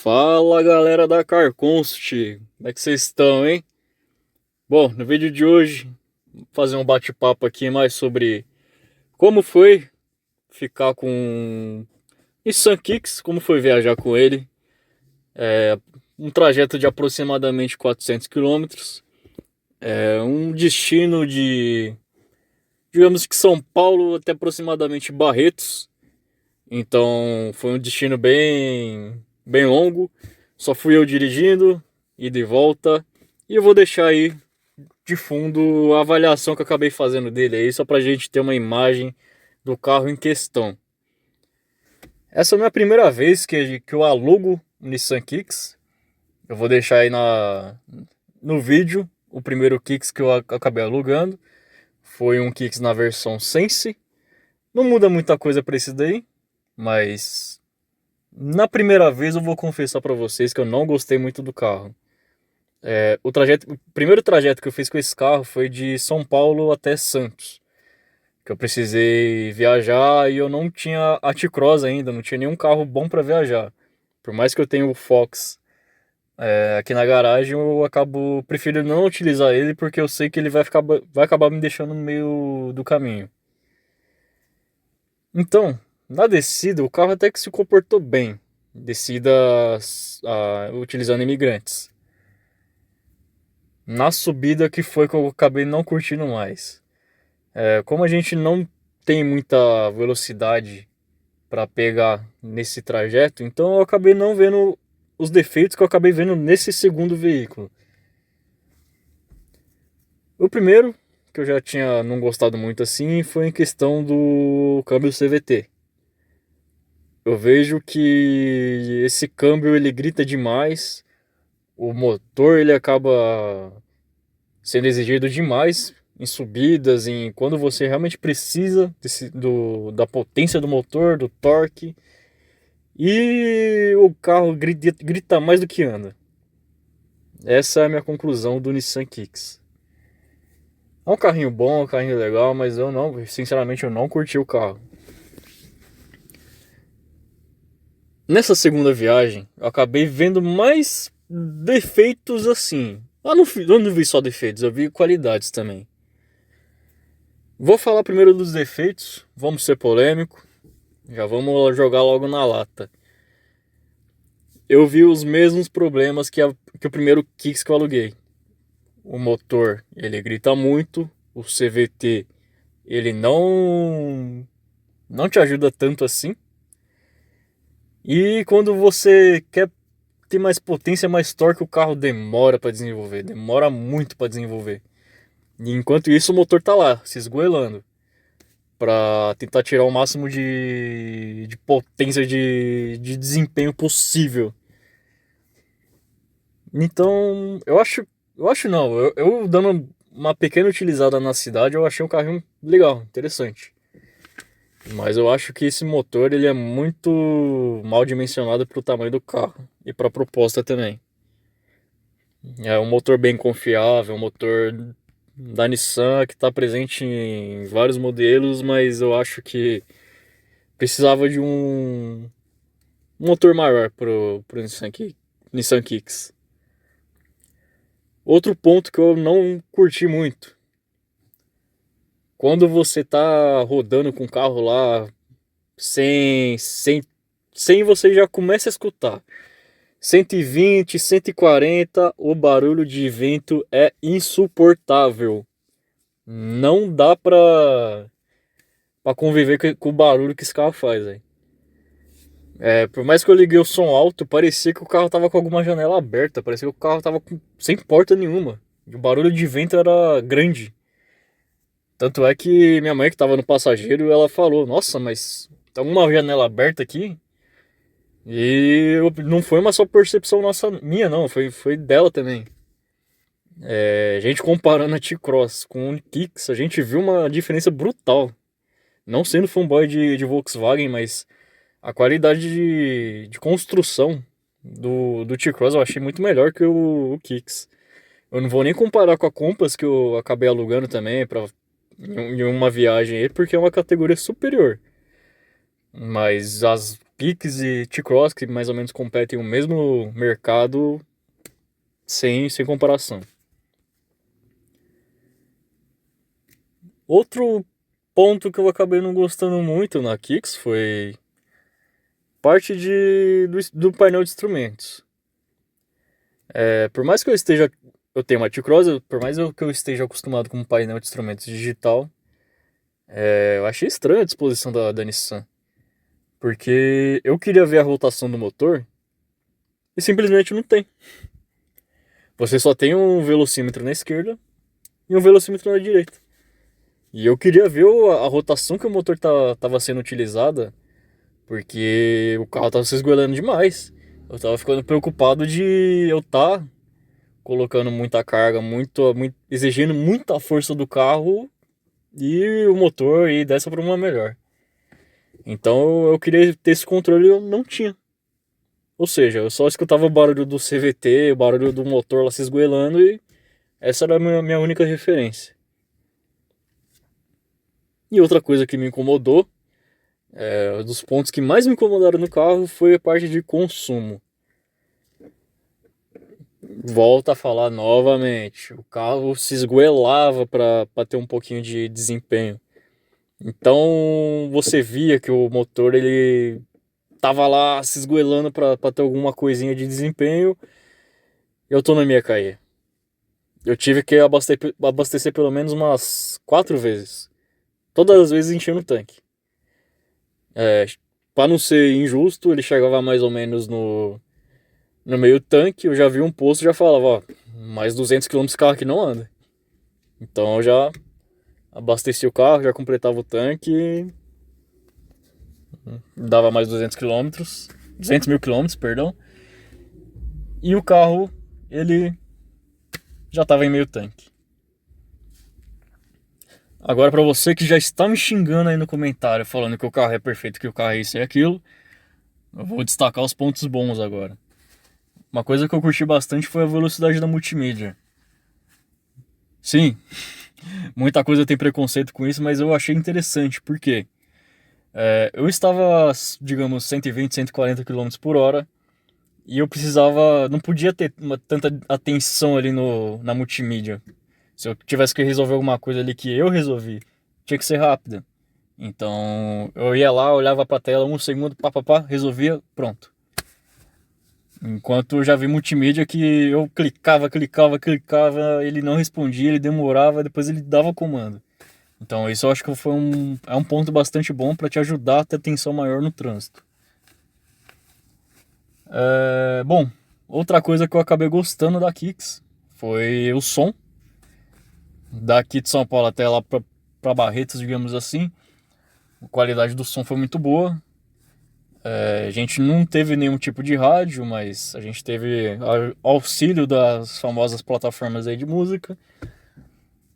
Fala galera da CarConst, como é que vocês estão, hein? Bom, no vídeo de hoje, vou fazer um bate-papo aqui mais sobre como foi ficar com Nissan Kicks, como foi viajar com ele. Um trajeto de aproximadamente 400 quilômetros, um destino de, digamos que São Paulo até aproximadamente Barretos. Então foi um destino bem longo, só fui eu dirigindo, ida e volta. E eu vou deixar aí de fundo a avaliação que eu acabei fazendo dele aí, só pra gente ter uma imagem do carro em questão. Essa não é a primeira vez que eu alugo o Nissan Kicks. Eu vou deixar aí no vídeo o primeiro Kicks que eu acabei alugando. Foi um Kicks na versão Sense. Não muda muita coisa pra esse daí, mas na primeira vez eu vou confessar pra vocês que eu não gostei muito do carro. O primeiro trajeto que eu fiz com esse carro foi de São Paulo até Santos, que eu precisei viajar e eu não tinha a T-Cross ainda, não tinha nenhum carro bom para viajar. Por mais que eu tenha o Fox aqui na garagem, eu acabo preferindo não utilizar ele porque eu sei que ele vai acabar me deixando no meio do caminho. Então, na descida, o carro até que se comportou bem, descida utilizando imigrantes. Na subida que foi que eu acabei não curtindo mais. Como a gente não tem muita velocidade para pegar nesse trajeto, então eu acabei não vendo os defeitos que eu acabei vendo nesse segundo veículo. O primeiro, que eu já tinha não gostado muito assim, foi em questão do câmbio CVT. Eu vejo que esse câmbio ele grita demais, o motor ele acaba sendo exigido demais em subidas, em quando você realmente precisa da potência do motor, do torque. E o carro grita mais do que anda. Essa é a minha conclusão do Nissan Kicks. É um carrinho bom, é um carrinho legal, mas sinceramente, eu não curti o carro. Nessa segunda viagem, eu acabei vendo mais defeitos assim. Eu não vi só defeitos, eu vi qualidades também. Vou falar primeiro dos defeitos, vamos ser polêmico, já vamos jogar logo na lata. Eu vi os mesmos problemas que o primeiro Kicks que eu aluguei. O motor, ele grita muito, o CVT, ele não te ajuda tanto assim. E quando você quer ter mais potência, mais torque, o carro demora para desenvolver, demora muito para desenvolver. E enquanto isso, o motor tá lá, se esgoelando, para tentar tirar o máximo de potência de desempenho possível. Então, eu acho não, eu dando uma pequena utilizada na cidade, eu achei um carrinho legal, interessante. Mas eu acho que esse motor ele é muito mal dimensionado para o tamanho do carro e para a proposta também. É um motor bem confiável, um motor da Nissan que está presente em vários modelos, mas eu acho que precisava de um motor maior pro Nissan Kicks. Outro ponto que eu não curti muito. Quando você tá rodando com o carro lá, sem você já começa a escutar. 120, 140, o barulho de vento é insuportável. Não dá pra conviver com o barulho que esse carro faz, velho. Por mais que eu liguei o som alto, parecia que o carro tava com alguma janela aberta. Parecia que o carro tava sem porta nenhuma. E o barulho de vento era grande. Tanto é que minha mãe que tava no passageiro, ela falou, nossa, mas tá uma janela aberta aqui? Não foi uma só percepção minha não, foi dela também. A gente comparando a T-Cross com o Kicks, a gente viu uma diferença brutal. Não sendo fanboy de Volkswagen, mas a qualidade de construção do T-Cross eu achei muito melhor que o Kicks. Eu não vou nem comparar com a Compass que eu acabei alugando também em uma viagem aí, porque é uma categoria superior. Mas as Kicks e T-Cross, que mais ou menos competem no mesmo mercado, sem comparação. Outro ponto que eu acabei não gostando muito na Kicks foi parte do painel de instrumentos. Por mais que eu tenha uma T-Cross, por mais que eu esteja acostumado com um painel de instrumentos digital, eu achei estranha a disposição da Nissan. Porque eu queria ver a rotação do motor e simplesmente não tem. Você só tem um velocímetro na esquerda e um velocímetro na direita. E eu queria ver a rotação que o motor tava sendo utilizada, porque o carro tava se esgoelando demais. Eu tava ficando preocupado de eu estar colocando muita carga, exigindo muita força do carro e o motor ir dessa para uma melhor. Então eu queria ter esse controle e eu não tinha. Ou seja, eu só escutava o barulho do CVT, o barulho do motor lá se esgoelando e essa era a minha única referência. E outra coisa que me incomodou, dos pontos que mais me incomodaram no carro foi a parte de consumo. Volta a falar novamente, o carro se esgoelava para ter um pouquinho de desempenho. Então você via que o motor ele tava lá se esgoelando para ter alguma coisinha de desempenho e a autonomia caía. Eu tive que abastecer pelo menos umas 4 vezes. Todas as vezes enchendo o tanque. Para não ser injusto, ele chegava mais ou menos no meio tanque. Eu já vi um posto e já falava, ó, mais 200 km esse carro aqui não anda. Então eu já abasteci o carro, já completava o tanque, dava mais 200 mil quilômetros, perdão. E o carro, ele já estava em meio tanque. Agora, para você que já está me xingando aí no comentário, falando que o carro é perfeito, que o carro é isso e aquilo, eu vou destacar os pontos bons agora. Uma coisa que eu curti bastante foi a velocidade da multimídia. Sim, muita coisa tem preconceito com isso, mas eu achei interessante, porque eu estava, digamos, 120, 140 km por hora, e eu não podia ter tanta atenção ali na multimídia. Se eu tivesse que resolver alguma coisa ali que eu resolvi, tinha que ser rápida. Então eu ia lá, olhava pra tela, 1 segundo, pá, resolvia, pronto. Enquanto eu já vi multimídia que eu clicava, ele não respondia, ele demorava, depois ele dava comando. Então isso eu acho que é um ponto bastante bom para te ajudar a ter atenção maior no trânsito. Bom, outra coisa que eu acabei gostando da Kicks foi o som. Daqui de São Paulo até lá para Barretos, digamos assim, a qualidade do som foi muito boa. A gente não teve nenhum tipo de rádio, mas a gente teve auxílio das famosas plataformas aí de música.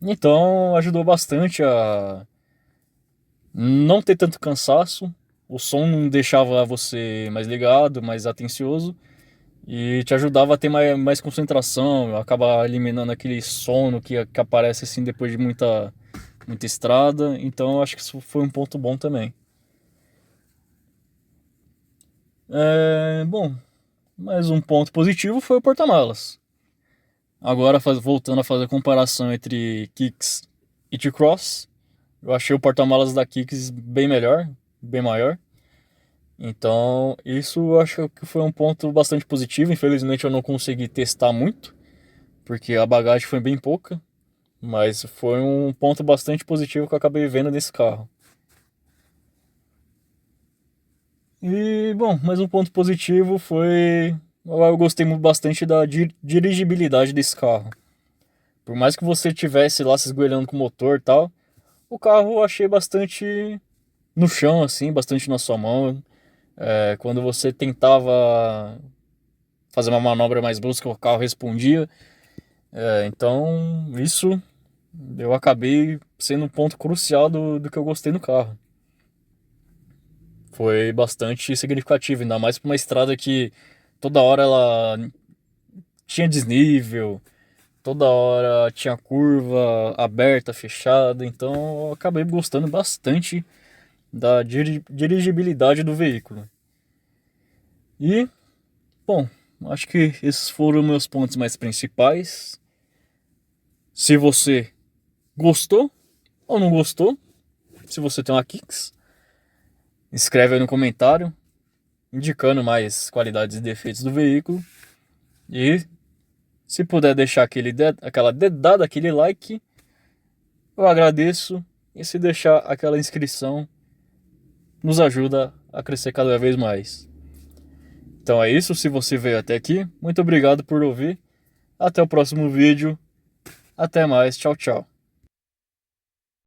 Então ajudou bastante a não ter tanto cansaço. O som não deixava você mais ligado, mais atencioso. E te ajudava a ter mais concentração, acabar eliminando aquele sono que aparece assim depois de muita estrada. Então eu acho que isso foi um ponto bom também. Bom, mais um ponto positivo foi o porta-malas. Agora, voltando a fazer a comparação entre Kicks e T-Cross, eu achei o porta-malas da Kicks bem melhor, bem maior. Então, isso eu acho que foi um ponto bastante positivo. Infelizmente, eu não consegui testar muito, porque a bagagem foi bem pouca. Mas foi um ponto bastante positivo que eu acabei vendo nesse carro. E, bom, mais um ponto positivo foi... Eu gostei bastante da dirigibilidade desse carro. Por mais que você tivesse lá se esgoelando com o motor e tal, o carro eu achei bastante no chão, assim, bastante na sua mão. Quando você tentava fazer uma manobra mais brusca, o carro respondia. Então, isso eu acabei sendo um ponto crucial do que eu gostei no carro. Foi bastante significativo, ainda mais para uma estrada que toda hora ela tinha desnível, toda hora tinha curva aberta, fechada, então eu acabei gostando bastante da dirigibilidade do veículo. E, bom, acho que esses foram meus pontos mais principais. Se você gostou ou não gostou, se você tem uma Kicks, escreve aí no comentário, indicando mais qualidades e defeitos do veículo. E se puder deixar aquela dedada, aquele like, eu agradeço. E se deixar aquela inscrição, nos ajuda a crescer cada vez mais. Então é isso, se você veio até aqui, muito obrigado por ouvir. Até o próximo vídeo. Até mais, tchau, tchau.